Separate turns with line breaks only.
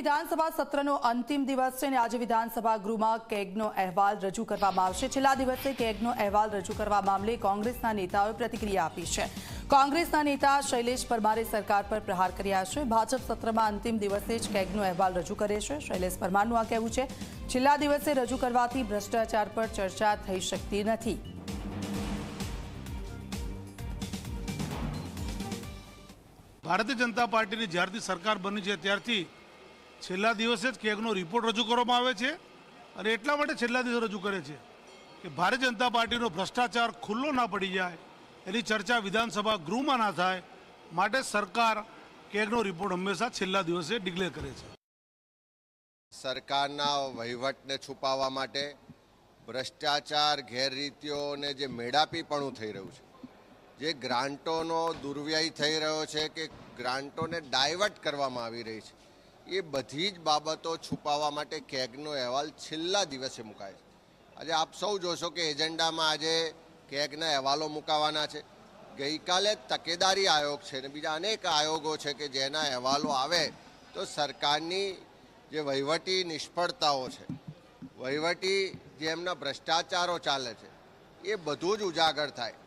વિધાનસભા સત્રનો અંતિમ દિવસ છે અને આજે વિધાનસભા ગૃહમાં કેગનો અહેવાલ રજૂ કરવામાં આવશે। છેલ્લા દિવસે કેગનો અહેવાલ રજૂ કરવા મામલે કોંગ્રેસના નેતાઓએ પ્રતિક્રિયા આપી છે। કોંગ્રેસના નેતા શૈલેષ પરમારે સરકાર પર પ્રહાર કર્યા છે। ભાજપ સત્રમાં અંતિમ દિવસે જ કેગનો અહેવાલ રજૂ કરે છે। શૈલેષ પરમારનું આ કહેવું છે, છેલ્લા દિવસે રજૂ કરવાથી ભ્રષ્ટાચાર પર ચર્ચા થઈ શકતી નથી।
ભારતીય જનતા પાર્ટીની જ્યારથી સરકાર બની છે ત્યારથી છેલ્લા દિવસે જ કેગનો રિપોર્ટ રજૂ કરવામાં આવે છે અને એટલા માટે છેલ્લા દિવસે રજૂ કરે છે કે ભારતીય જનતા પાર્ટીનો ભ્રષ્ટાચાર ખુલ્લો ના પડી જાય, એની ચર્ચા વિધાનસભા ગૃહમાં ના થાય, માટે સરકાર કેગનો રિપોર્ટ હંમેશા છેલ્લા દિવસે ડિક્લેર કરે છે।
સરકારના વહીવટને છુપાવવા માટે ભ્રષ્ટાચાર, ગેરરીતિઓને જે મેળાપીપણું થઈ રહ્યું છે, જે ગ્રાન્ટોનો દુર્વ્યય થઈ રહ્યો છે કે ગ્રાન્ટોને ડાયવર્ટ કરવામાં આવી રહી છે, એ બધી જ બાબતો છુપાવવા માટે કેગનો અહેવાલ છેલ્લા દિવસે મુકાય છે। આજે આપ સૌ જોશો કે એજન્ડામાં આજે કેગના અહેવાલો મુકાવાના છે। ગઈકાલે તકેદારી આયોગ છે ને બીજા અનેક આયોગો છે કે જેના અહેવાલો આવે તો સરકારની જે વહીવટી નિષ્ફળતાઓ છે, વહીવટી જે એમના ભ્રષ્ટાચારો ચાલે છે, એ બધું જ ઉજાગર થાય।